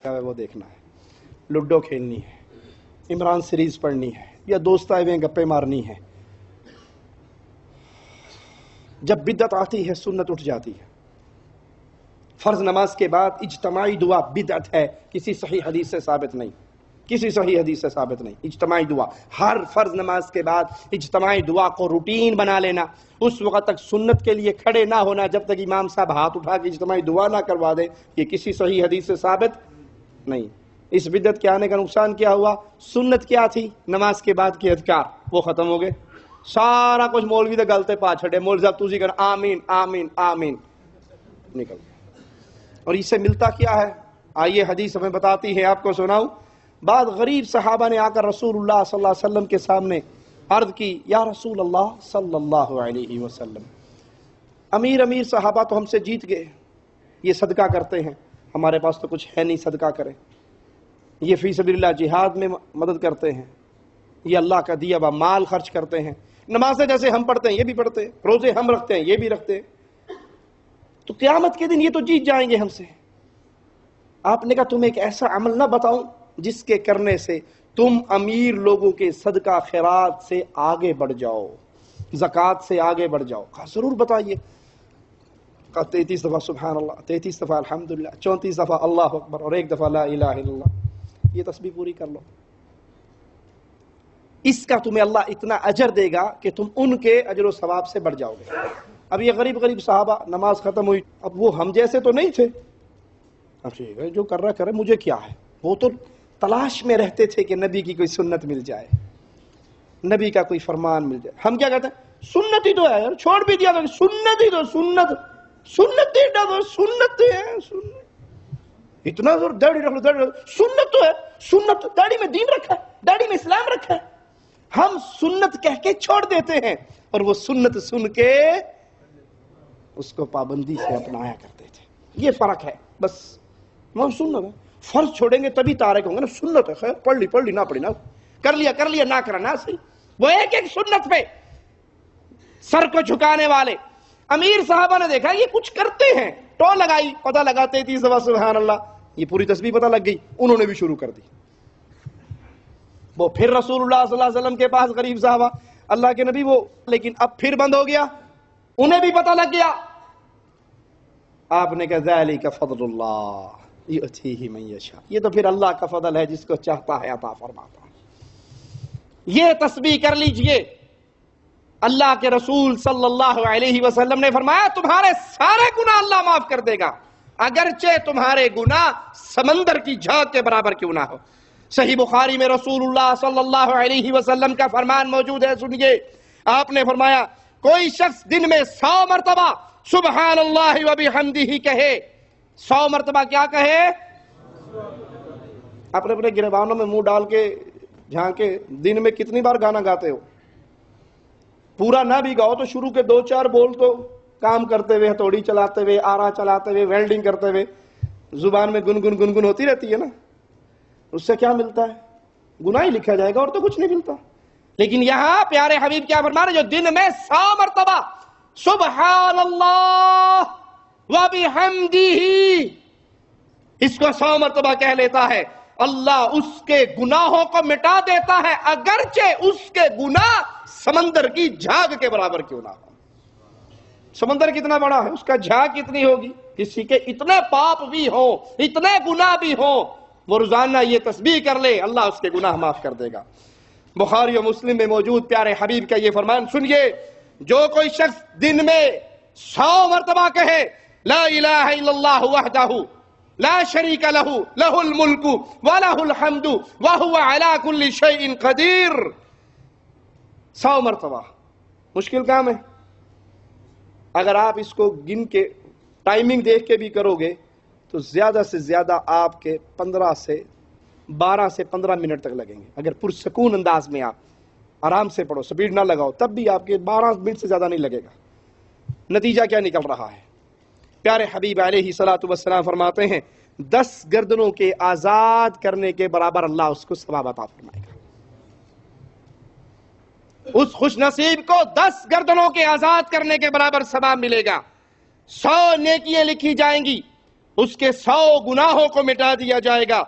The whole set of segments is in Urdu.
وہ دیکھنا ہے، لوڈو کھیلنی ہے، عمران سیریز پڑھنی ہے، یا دوست آئے ہوئے گپے مارنی ہے۔ جب بدعت آتی ہے سنت اٹھ جاتی ہے۔ فرض نماز کے بعد اجتماعی دعا بدعت ہے، کسی صحیح حدیث سے ثابت نہیں، کسی صحیح حدیث سے ثابت نہیں۔ اجتماعی دعا، ہر فرض نماز کے بعد اجتماعی دعا کو روٹین بنا لینا، اس وقت تک سنت کے لیے کھڑے نہ ہونا جب تک امام صاحب ہاتھ اٹھا کے اجتماعی دعا نہ کروا دیں، یہ کسی صحیح حدیث سے ثابت نہیں۔ اس بدعت کے آنے کا نقصان کیا ہوا؟ سنت کیا تھی؟ نماز کے بعد کے اذکار وہ ختم ہو گئے، سارا کچھ مولوی دے گلتے پا چھڑے، مولوی صاحب تسی کر آمین آمین آمین نکل گئے۔ اور اس سے ملتا کیا ہے؟ آئیے حدیث ہمیں بتاتی ہے، آپ کو سناؤں۔ بعض غریب صحابہ نے آ کر رسول اللہ صلی اللہ علیہ وسلم کے سامنے عرض کی، یا رسول اللہ صلی اللہ علیہ وسلم، امیر صحابہ تو ہم سے جیت گئے، یہ صدقہ کرتے ہیں، ہمارے پاس تو کچھ ہے نہیں صدقہ کریں، یہ فی سبیل اللہ جہاد میں مدد کرتے ہیں، یہ اللہ کا دیا ہوا مال خرچ کرتے ہیں، نمازیں جیسے ہم پڑھتے ہیں یہ بھی پڑھتے ہیں، روزے ہم رکھتے ہیں یہ بھی رکھتے ہیں، تو قیامت کے دن یہ تو جیت جائیں گے ہم سے۔ آپ نے کہا تمہیں ایک ایسا عمل نہ بتاؤں جس کے کرنے سے تم امیر لوگوں کے صدقہ خیرات سے آگے بڑھ جاؤ، زکوٰۃ سے آگے بڑھ جاؤ؟ کہا ضرور بتائیے۔ کہا 33 دفعہ سبحان اللہ، 33 دفعہ الحمدللہ، 34 دفعہ اللہ اکبر اور 1 دفعہ لا الہ الا اللہ، یہ تسبیح پوری کر لو، اس کا تمہیں اللہ اتنا اجر دے گا کہ تم ان کے اجر و ثواب سے بڑھ جاؤ گے۔ اب یہ غریب صحابہ، نماز ختم ہوئی، اب وہ ہم جیسے تو نہیں تھے، اب ٹھیک ہے جو کر رہا کرے، مجھے کیا ہے، وہ تو تلاش میں رہتے تھے کہ نبی کی کوئی سنت مل جائے، نبی کا کوئی فرمان مل جائے۔ ہم کیا کہتے ہیں؟ سنت ہی تو ہے یار، چھوڑ بھی دیا تو سنت ہی تو، سنت ہی تو سنت ہے، سنت اتنا زور داڑھی رکھ لو، داڑھی رکھ لو، سنت تو ہے، سنت داڑھی میں دین رکھا ہے، داڑھی میں اسلام رکھا ہے۔ ہم سنت کہہ کے چھوڑ دیتے ہیں اور وہ سنت سن کے اس کو پابندی سے اپنایا کرتے تھے۔ یہ فرق ہے بس۔ وہ سنت ہے، فرض چھوڑیں گے تبھی تارک ہوں گے نا، سنت ہے خیر، پڑھ لی نہ پڑھی نہ، کر لیا نہ کرا نہ صحیح۔ وہ ایک سنت پہ سر کو جھکانے والے امیر صحابہ نے دیکھا یہ کچھ کرتے ہیں، ٹو لگائی، پتہ لگا 33 دفعہ سبحان اللہ، یہ پوری تسبیح پتہ لگ گئی، انہوں نے بھی شروع کر دی۔ وہ پھر رسول اللہ صلی اللہ علیہ وسلم کے پاس غریب صحابہ، اللہ کے نبی وہ، لیکن اب پھر بند ہو گیا، انہیں بھی پتہ لگ گیا۔ آپ نے کہا ذالک فضل اللہ یؤتیہ من یشاء، یہ تو پھر اللہ کا فضل ہے، جس کو چاہتا ہے عطا فرماتا ہے۔ یہ تسبیح کر لیجئے، اللہ کے رسول صلی اللہ علیہ وسلم نے فرمایا تمہارے سارے گناہ اللہ معاف کر دے گا، اگرچہ تمہارے گناہ سمندر کی جھاگ کے برابر کیوں نہ ہو۔ صحیح بخاری میں رسول اللہ صلی اللہ علیہ وسلم کا فرمان موجود ہے، سنیے۔ آپ نے فرمایا کوئی شخص دن میں 100 مرتبہ سبحان اللہ و بحمدہ کہے، 100 مرتبہ کیا کہے؟ اپنے گریبانوں میں منہ ڈال کے جھانکے، دن میں کتنی بار گانا گاتے ہو؟ پورا نہ بھی گاؤ تو شروع کے 2-4 بول تو کام کرتے ہوئے، ہتھوڑی چلاتے ہوئے، آرا چلاتے ہوئے، ویلڈنگ کرتے ہوئے زبان میں گنگن ہوتی رہتی ہے نا، اس سے کیا ملتا ہے؟ گناہ ہی لکھا جائے گا اور تو کچھ نہیں ملتا۔ لیکن یہاں پیارے حبیب کیا فرما رہے؟ جو دن میں 100 مرتبہ سبحان اللہ و بحمدہ، اس کو 100 مرتبہ کہہ لیتا ہے، اللہ اس کے گناہوں کو مٹا دیتا ہے، اگرچہ اس کے گناہ سمندر کی جھاگ کے برابر کیوں نہ ہو۔ سمندر کتنا بڑا ہے، اس کا جھاگ کتنی ہوگی؟ کسی کے اتنے پاپ بھی ہوں، اتنے گناہ بھی ہوں، وہ روزانہ یہ تسبیح کر لے، اللہ اس کے گناہ معاف کر دے گا۔ بخاری و مسلم میں موجود پیارے حبیب کا یہ فرمان سنیے، جو کوئی شخص دن میں 100 مرتبہ کہے لا الہ الا اللہ وحدہ لا شریک لہ لہ الملک ولہ الحمد وہو علی کل شیء قدیر، 100 مرتبہ مشکل کام ہے۔ اگر آپ اس کو گن کے ٹائمنگ دیکھ کے بھی کرو گے تو زیادہ سے زیادہ آپ کے 12 سے 15 منٹ تک لگیں گے۔ اگر پرسکون انداز میں آپ آرام سے پڑھو، سپیڈ نہ لگاؤ، تب بھی آپ کے 12 منٹ سے زیادہ نہیں لگے گا۔ نتیجہ کیا نکل رہا ہے؟ پیارے حبیب علیہ الصلوۃ والسلام فرماتے ہیں 10 گردنوں کے آزاد کرنے کے برابر اللہ اس کو ثواب عطا فرمائے گا۔ اس خوش نصیب کو 10 گردنوں کے آزاد کرنے کے برابر ثواب ملے گا، 100 نیکیاں لکھی جائیں گی، اس کے 100 گناہوں کو مٹا دیا جائے گا،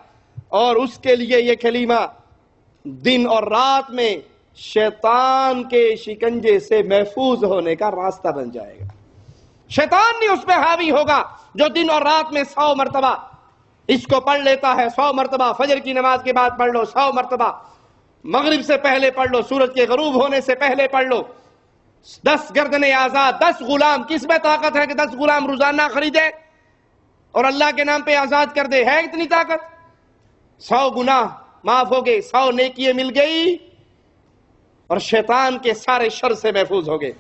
اور اس کے لیے یہ کلمہ دن اور رات میں شیطان کے شکنجے سے محفوظ ہونے کا راستہ بن جائے گا۔ شیطان نہیں اس پہ حاوی ہوگا، جو دن اور رات میں 100 مرتبہ اس کو پڑھ لیتا ہے۔ 100 مرتبہ فجر کی نماز کے بعد پڑھ لو، 100 مرتبہ مغرب سے پہلے پڑھ لو، سورج کے غروب ہونے سے پہلے پڑھ لو۔ 10 گردنیں آزاد، 10 غلام، کس میں طاقت ہے کہ 10 غلام روزانہ خریدے اور اللہ کے نام پہ آزاد کر دے؟ ہے اتنی طاقت؟ 100 گناہ معاف ہو گئے، 100 نیکیاں مل گئی، اور شیطان کے سارے شر سے محفوظ ہو گئے۔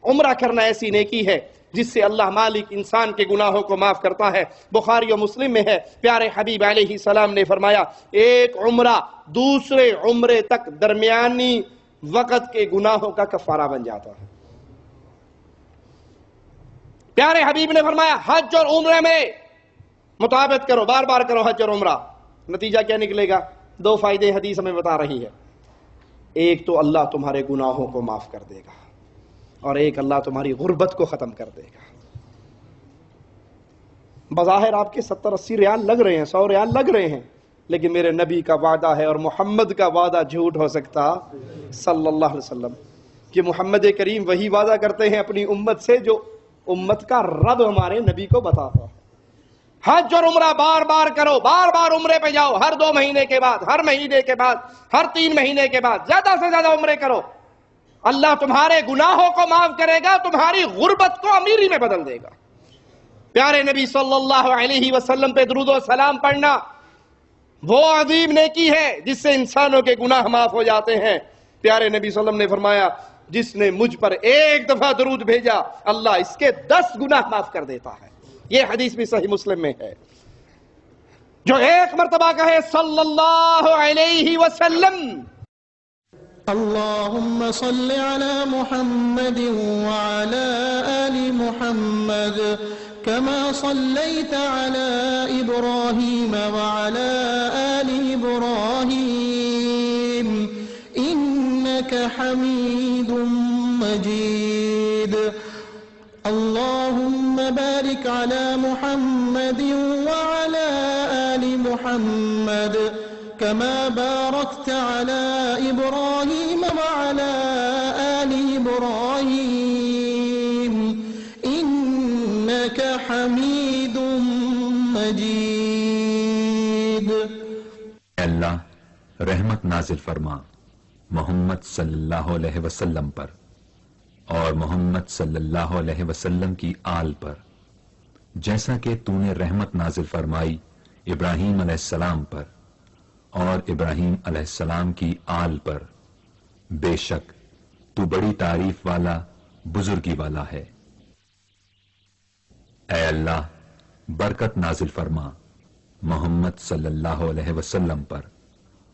عمرہ کرنا ایسی نیکی ہے جس سے اللہ مالک انسان کے گناہوں کو معاف کرتا ہے۔ بخاری و مسلم میں ہے، پیارے حبیب علیہ السلام نے فرمایا، ایک عمرہ دوسرے عمرے تک درمیانی وقت کے گناہوں کا کفارہ بن جاتا ہے۔ پیارے حبیب نے فرمایا، حج اور عمرے میں مطابقت کرو، بار بار کرو حج اور عمرہ۔ نتیجہ کیا نکلے گا؟ 2 فائدے حدیث ہمیں بتا رہی ہے۔ ایک تو اللہ تمہارے گناہوں کو معاف کر دے گا، اور ایک اللہ تمہاری غربت کو ختم کر دے گا۔ بظاہر آپ کے 70-80 ریال لگ رہے ہیں، 100 ریال لگ رہے ہیں، لیکن میرے نبی کا وعدہ ہے، اور محمد کا وعدہ جھوٹ ہو سکتا صلی اللہ علیہ وسلم، کہ محمد کریم وہی وعدہ کرتے ہیں اپنی امت سے جو امت کا رب ہمارے نبی کو بتاتا ہے۔ حج اور عمرہ بار بار کرو، بار بار عمرے پہ جاؤ، ہر 2 مہینے کے بعد، ہر مہینے کے بعد، ہر 3 مہینے کے بعد زیادہ سے زیادہ عمرے کرو۔ اللہ تمہارے گناہوں کو معاف کرے گا، تمہاری غربت کو امیری میں بدل دے گا۔ پیارے نبی صلی اللہ علیہ وسلم پہ درود و سلام پڑھنا وہ عظیم نیکی ہے جس سے انسانوں کے گناہ معاف ہو جاتے ہیں۔ پیارے نبی صلی اللہ علیہ وسلم نے فرمایا، جس نے مجھ پر ایک دفعہ درود بھیجا، اللہ اس کے 10 گناہ معاف کر دیتا ہے۔ یہ حدیث بھی صحیح مسلم میں ہے۔ جو ایک مرتبہ کہے صلی اللہ علیہ وسلم، اللهم صل على محمد وعلى آل محمد كما صليت على إبراهيم وعلى آل إبراهيم إنك حميد مجيد اللهم بارك على محمد وعلى آل محمد كما باركت على إبراهيم وعلى آل إبراهيم إنك حميد مجيد۔ اے اللہ رحمت نازل فرما محمد صلی اللہ علیہ وسلم پر اور محمد صلی اللہ علیہ وسلم کی آل پر، جیسا کہ تو نے رحمت نازل فرمائی ابراہیم علیہ السلام پر اور ابراہیم علیہ السلام کی آل پر، بے شک تو بڑی تعریف والا بزرگی والا ہے۔ اے اللہ برکت نازل فرما محمد صلی اللہ علیہ وسلم پر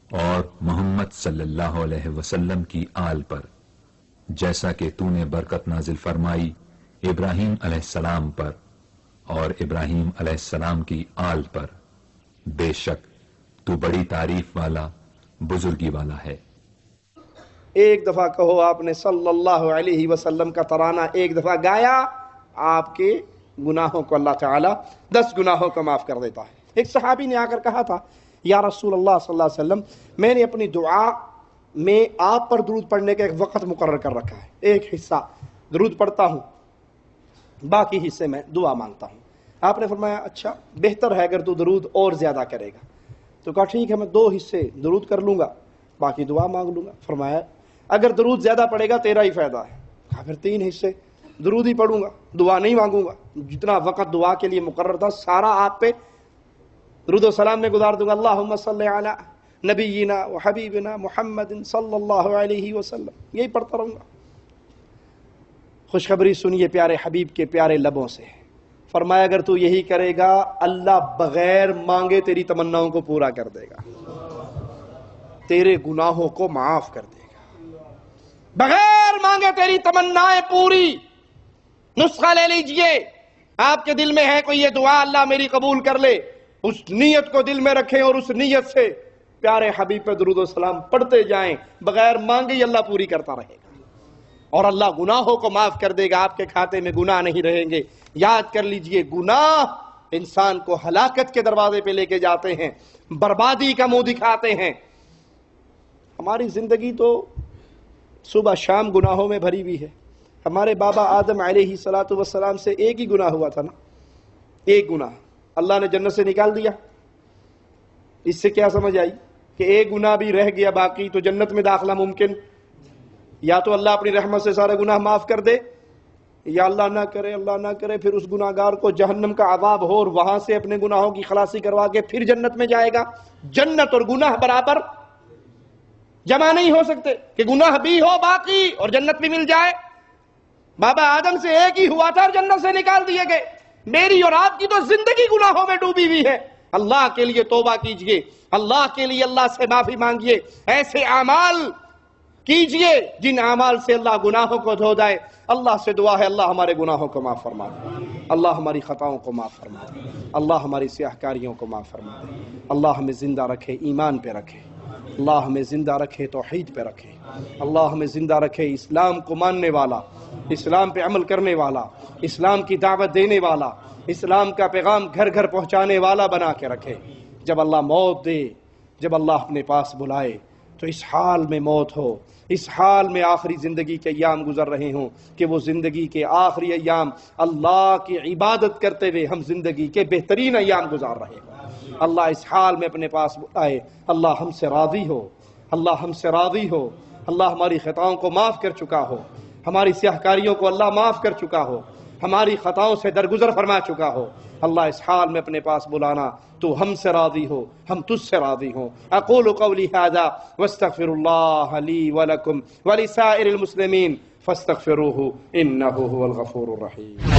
اور محمد صلی اللہ علیہ وسلم کی آل پر، جیسا کہ تو نے برکت نازل فرمائی ابراہیم علیہ السلام پر اور ابراہیم علیہ السلام کی آل پر، بے شک تو بڑی تعریف والا بزرگی والا ہے۔ ایک دفعہ کہو آپ نے صلی اللہ علیہ وسلم کا ترانہ ایک دفعہ گایا، آپ کے گناہوں کو اللہ تعالی 10 گناہوں کو معاف کر دیتا ہے۔ ایک صحابی نے آ کر کہا تھا، یا رسول اللہ صلی اللہ علیہ وسلم، میں نے اپنی دعا میں آپ پر درود پڑھنے کا ایک وقت مقرر کر رکھا ہے، ایک حصہ درود پڑھتا ہوں، باقی حصے میں دعا مانگتا ہوں۔ آپ نے فرمایا اچھا بہتر ہے اگر تو درود اور زیادہ کرے گا۔ تو کہا ٹھیک ہے میں 2 حصے درود کر لوں گا، باقی دعا مانگ لوں گا۔ فرمایا اگر درود زیادہ پڑے گا تیرا ہی فائدہ ہے۔ کہا پھر 3 حصے درود ہی پڑھوں گا، دعا نہیں مانگوں گا، جتنا وقت دعا کے لیے مقرر تھا سارا آپ پہ درود و سلام میں گزار دوں گا۔ اللہم صلی علی نبینا و حبیبنا محمد صلی اللہ علیہ وسلم، یہی پڑھتا رہوں گا۔ خوشخبری سنیے پیارے حبیب کے پیارے لبوں سے، فرمایا اگر تو یہی کرے گا اللہ بغیر مانگے تیری تمناؤں کو پورا کر دے گا، تیرے گناہوں کو معاف کر دے گا، بغیر مانگے تیری تمنائیں پوری۔ نسخہ لے لیجئے، آپ کے دل میں ہے کوئی یہ دعا اللہ میری قبول کر لے، اس نیت کو دل میں رکھیں اور اس نیت سے پیارے حبیب پہ درود و سلام پڑھتے جائیں، بغیر مانگے ہی اللہ پوری کرتا رہے گا، اور اللہ گناہوں کو معاف کر دے گا، آپ کے کھاتے میں گناہ نہیں رہیں گے۔ یاد کر لیجئے گناہ انسان کو ہلاکت کے دروازے پہ لے کے جاتے ہیں، بربادی کا منہ دکھاتے ہیں۔ ہماری زندگی تو صبح شام گناہوں میں بھری ہوئی ہے۔ ہمارے بابا آدم علیہ السلام سے ایک ہی گناہ ہوا تھا نا، ایک گناہ اللہ نے جنت سے نکال دیا۔ اس سے کیا سمجھ آئی کہ ایک گناہ بھی رہ گیا باقی تو جنت میں داخلہ ممکن؟ یا تو اللہ اپنی رحمت سے سارا گناہ معاف کر دے، یا اللہ نہ کرے پھر اس گناہگار کو جہنم کا عذاب ہو اور وہاں سے اپنے گناہوں کی خلاصی کروا کے پھر جنت میں جائے گا۔ جنت اور گناہ برابر جمع نہیں ہو سکتے کہ گناہ بھی ہو باقی اور جنت بھی مل جائے۔ بابا آدم سے ایک ہی ہوا تھا اور جنت سے نکال دیے گئے۔ میری اور آپ کی تو زندگی گناہوں میں ڈوبی ہوئی ہے۔ اللہ کے لیے توبہ کیجئے، اللہ کے لیے اللہ سے معافی مانگیے، ایسے اعمال کیجئے جن اعمال سے اللہ گناہوں کو دھو دائے۔ اللہ سے دعا ہے اللہ ہمارے گناہوں کو معاف فرما دے، اللہ ہماری خطاؤں کو معاف فرما دے، اللہ ہماری سیاہ کاریوں کو معاف فرما دے، اللہ ہمیں زندہ رکھے ایمان پہ رکھے، اللہ ہمیں زندہ رکھے توحید پہ رکھے، اللہ ہمیں زندہ رکھے اسلام کو ماننے والا، اسلام پہ عمل کرنے والا، اسلام کی دعوت دینے والا، اسلام کا پیغام گھر گھر پہنچانے والا بنا کے رکھے۔ جب اللہ موت دے، جب اللہ اپنے پاس بلائے تو اس حال میں موت ہو، اس حال میں آخری زندگی کے ایام گزر رہے ہوں کہ وہ زندگی کے آخری ایام اللہ کی عبادت کرتے ہوئے ہم زندگی کے بہترین ایام گزار رہے ہوں۔ اللہ اس حال میں اپنے پاس بلائے، اللہ ہم سے راضی ہو، اللہ ہم سے راضی ہو، اللہ ہماری خطاؤں کو معاف کر چکا ہو، ہماری سیاہ کاریوں کو اللہ معاف کر چکا ہو، ہماری خطاؤں سے درگزر فرما چکا ہو۔ اللہ اس حال میں اپنے پاس بلانا، تو ہم سے راضی ہو، ہم تجھ سے راضی ہوں۔ اقول قولی ھذا واستغفر اللہ لی ولکم ولسائر المسلمین فاستغفروہ انہ هو الغفور الرحیم۔